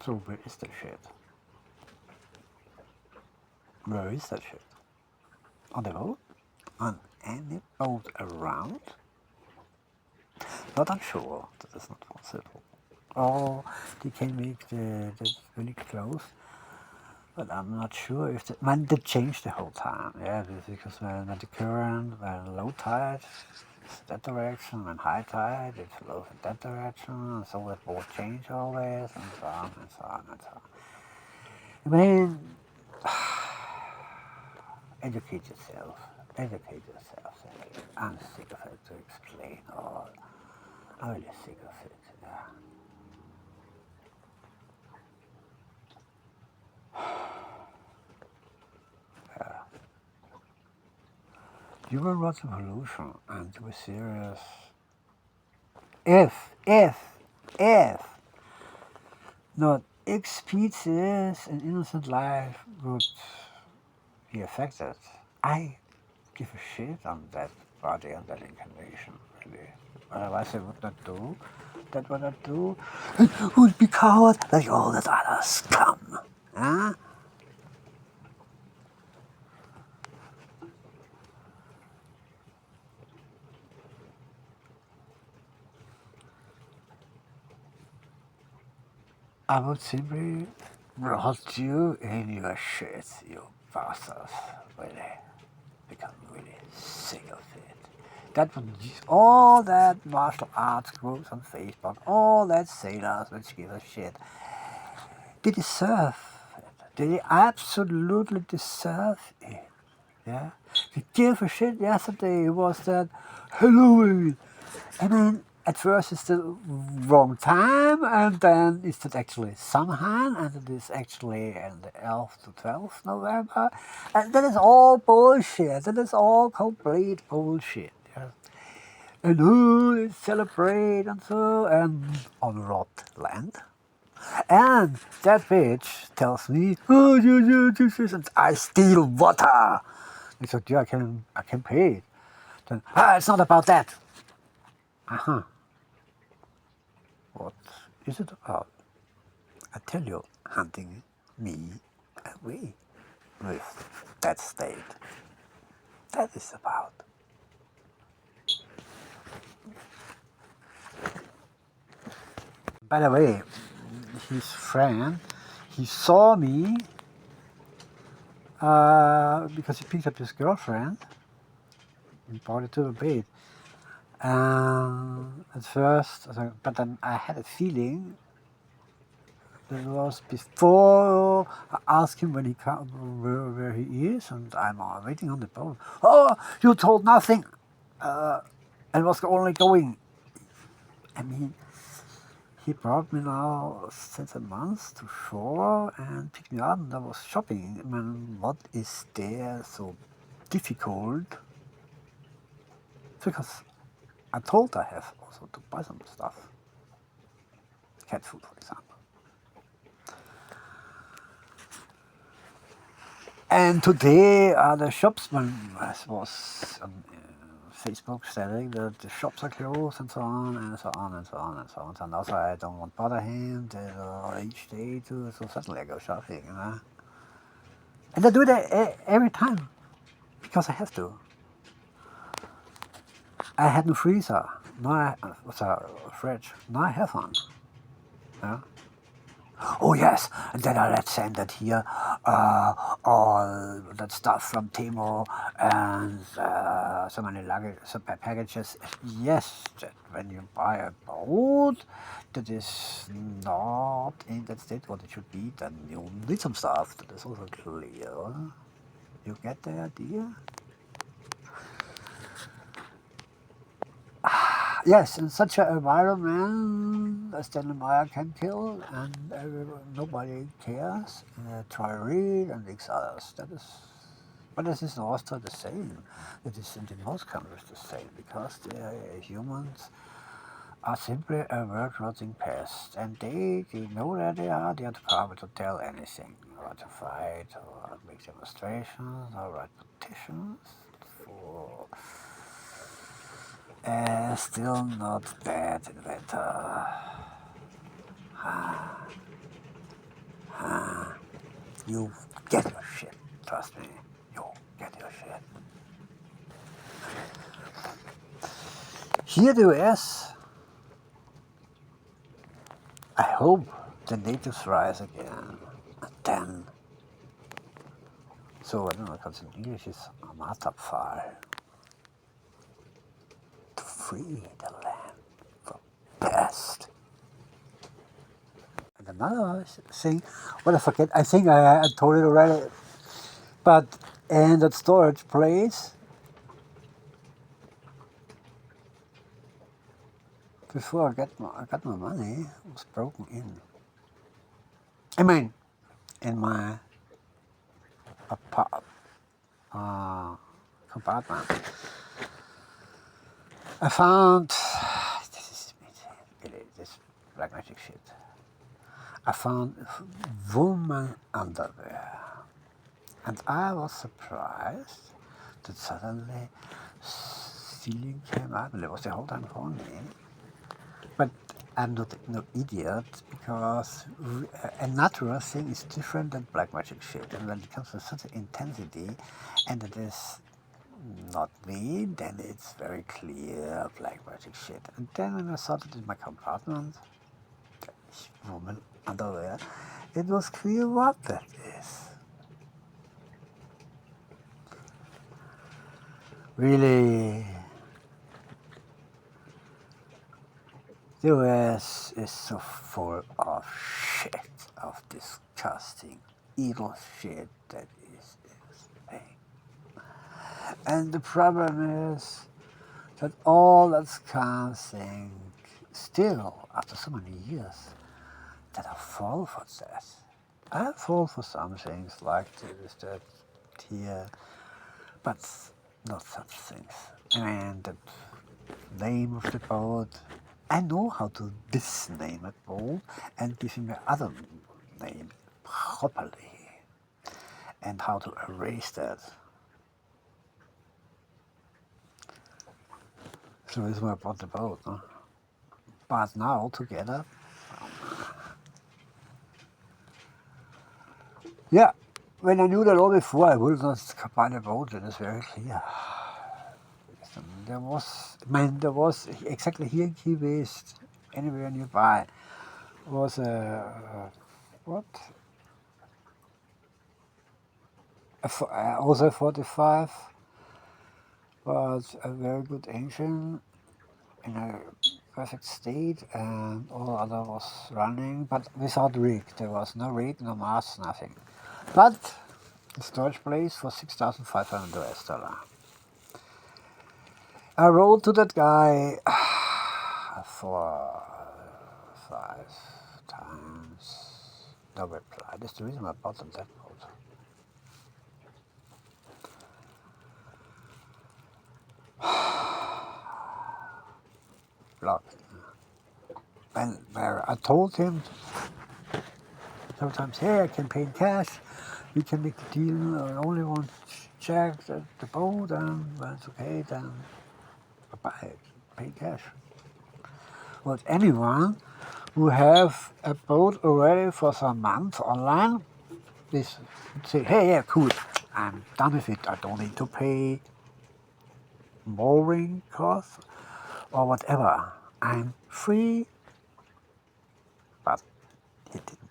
[SPEAKER 1] So where is that shit? Where is that shit? On the boat? On any boat around? Not unsure. That is not possible. Or they can make the really close. But I'm not sure if they changed the whole time. Yeah, because when the current, when low tide, it's that direction, when high tide, it flows in that direction, and so it will change always, and so on, and so on, and so on. I mean, educate yourself. Educate yourself. I'm sick of it to explain all. I'm really sick of it. Yeah. Human rights evolution, and to be serious, if not X species and innocent life would be affected, I give a shit on that body and that incarnation, really. Otherwise I would not do that what I do. It would be coward like all that other scum. Huh? I would simply rot you in your shit, you bastards, really. Become really sick of it. That would all that martial arts groups on Facebook, all that sailors which give a shit. They deserve it. They absolutely deserve it. Yeah? They give a shit. Yesterday was that Halloween. I mean, at first it's the wrong time, and then it's actually Samhain, and it is actually in the 11th to 12th November, and that is all bullshit. That is all complete bullshit. Yeah? And let's celebrate and so, and on rot land. And that bitch tells me, oh, and I steal water. I said, yeah, I can pay it. Then, it's not about that. Uh-huh. What is it about? I tell you, hunting me away with that state. That is about. by the way, his friend, he saw me because he picked up his girlfriend and brought it to the bed. At first, but then I had a feeling that it was before I asked him when he where he is, and I'm waiting on the boat. Oh, you told nothing, and was only going. I mean, he brought me now since a month to shore and picked me up, and I was shopping. I mean, what is there so difficult? Because I told I have also to buy some stuff. Cat food, for example. And today the shopsman was on Facebook saying that the shops are closed and so on and so on and so on and so on. And also I don't want to bother him each day too, so suddenly I go shopping, you know. And I do that every time because I have to. I had no freezer, now I was a fridge, now I have one. Yeah. Oh yes, and then let's send that here, all that stuff from Timo and so many luggage, so packages. Yes, that when you buy a boat that is not in that state what it should be, then you need some stuff. That is also clear. You get the idea? Yes, in such an environment, Stanley Meyer can kill, and nobody cares. Try read and X others. That is, but this is also the same. It is in the most countries the same because the humans are simply a word-rotting pest, and they know that they are the power to tell anything, or to fight, or make demonstrations, or write petitions for. Still not bad inventor. You get your shit, trust me. You get your shit. Here the US, I hope the natives rise again. And then, so I don't know because in English is a markup file. To free the land from pest. And another thing, what I forget, I think I told it already, but in that storage place, before I got my money, it was broken in. I mean, in my compartment. I found, this is really this black magic shit. I found woman underwear. And I was surprised that suddenly feeling came up, and it was the whole time for me. But I'm not no idiot because a natural thing is different than black magic shit. And when it comes to such intensity, and it is not me, then it's very clear black magic shit. And then when I saw it in my compartment, woman underwear, it was clear what that is. Really, the US is so full of shit, of disgusting, evil shit that is insane. And the problem is that all that scum thing, still, after so many years, that I fall for that. I fall for some things like this, that, here, but not such things. And the name of the boat, I know how to disname a boat and give him another name properly, and how to erase that. So this is why I bought the boat. No? But now together, yeah, when I knew that all before, I would not buy the boat, and it's very clear. There was exactly here in Key West, anywhere nearby, was a what? Also 45 was a very good engine in a perfect state, and all other was running, but without rig. There was no rig, no mast, nothing. But the storage place for $6,500. I wrote to that guy 4, 5 times. No reply. That's the reason I bought that boat. Blocked. And where I told him sometimes, hey, I can pay in cash. We can make the deal. I only want to check the boat, and when it's okay, then I buy it. Pay cash. But anyone who have a boat already for some months online, this say, hey, yeah, cool, I'm done with it. I don't need to pay mooring costs or whatever. I'm free, but it didn't.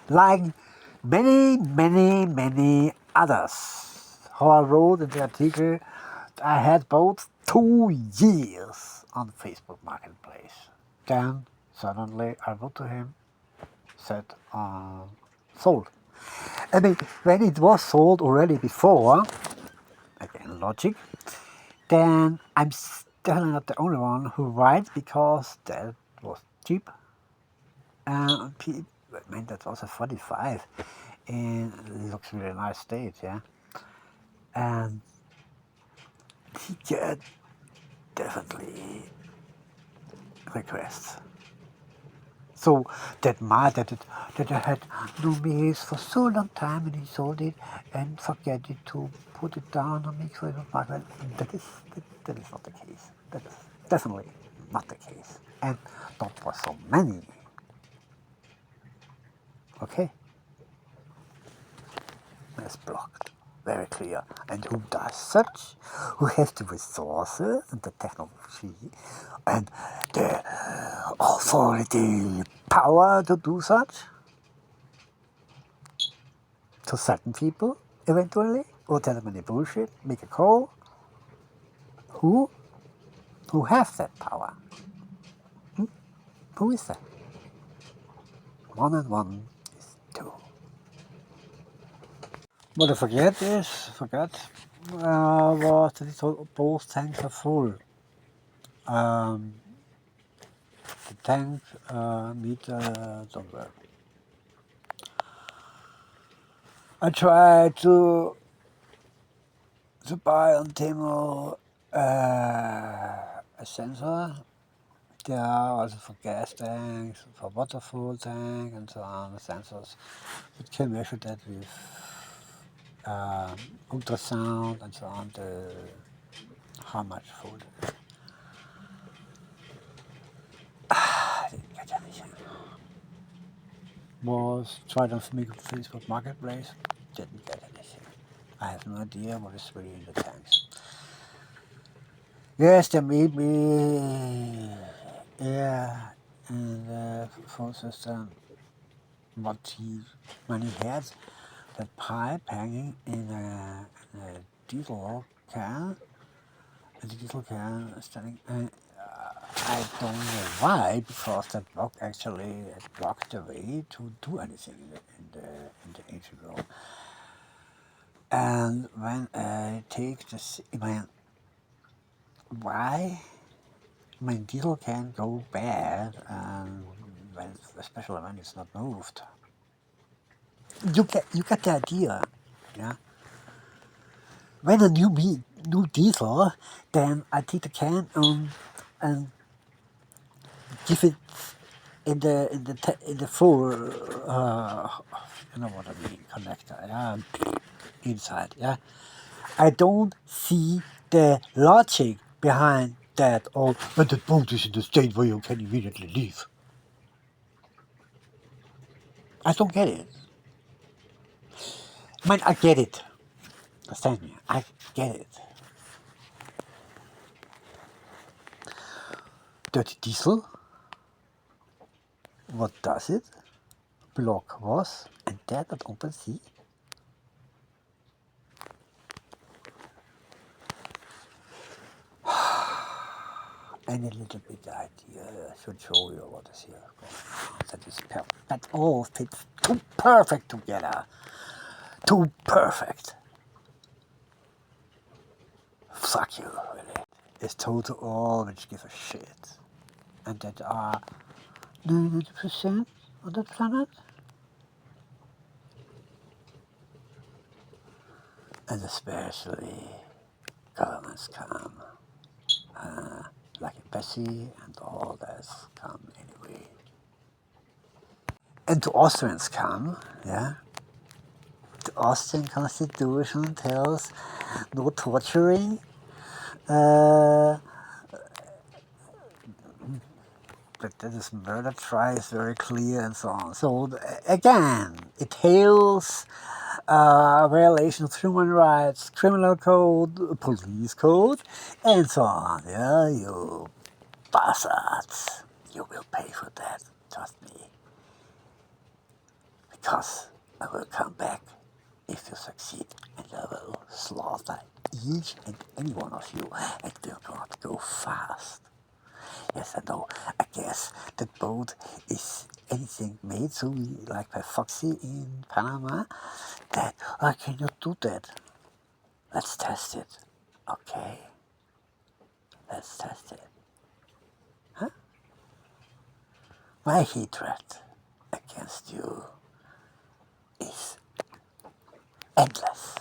[SPEAKER 1] Like many others. How I wrote in the article, I had both 2 years on Facebook Marketplace. Then suddenly I wrote to him, said sold. I mean, when it was sold already before, again logic, then I'm definitely not the only one who writes because that was cheap. And I mean, that was a 45 and it looks really nice state, yeah. And he get definitely requests. So that that I had no meals for so long time and he sold it and forget it to put it down on me for the market. That is not the case. That is definitely not the case. And not for so many. Okay? That's blocked. Very clear. And who does such? Who has the resources and the technology and the authority power to do such? To certain people, eventually? Or tell them any bullshit? Make a call? Who? Who has that power? Who is that? 1 and 1 is 2. What I forgot was that both tanks are full. The tank meter don't work. I tried to buy on Temu a sensor. There are also for gas tanks, for waterfall tank, and so on. The sensors it can measure that with ultrasound and so on. How much food? I didn't get anything. Was tried on Facebook Marketplace, didn't get anything. I have no idea what is really in the tanks. Yes, there may be air in the fuel system, but when he had that pipe hanging in a diesel can, the diesel can standing, I don't know why, because that block actually blocked the way to do anything in the engine room. And when I take this, why my diesel can go bad, and especially when it's not moved. You get the idea, yeah. When a new diesel, then I take the can and give it in the full, you know what I mean, connector, yeah, inside, yeah. I don't see the logic behind that, or when the boat is in the state where you can immediately leave. I don't get it. I mean, I get it. Understand me? I get it. Dirty diesel, What does it? Block was entered at OpenSea. Any little bit idea should show you what is here. That is perfect. That all fits too perfect together. Too perfect. Fuck you, really. It's told to all which give a shit. And that are 90% of the planet. And especially governments come. Like Bessie and all that's come anyway. And the Austrians come, yeah. The Austrian constitution tells no torturing, but that is murder trial is very clear and so on. So again, it hails violation of human rights, criminal code, police code, and so on. Yeah, you bastards, you will pay for that. Trust me. Because I will come back if you succeed, and I will slaughter each and any one of you, and will not go fast. Yes, I know. I guess that boat is anything made so like by Foxy in Panama that I cannot do that. Let's test it. Okay? Let's test it. Huh? My hatred against you is endless.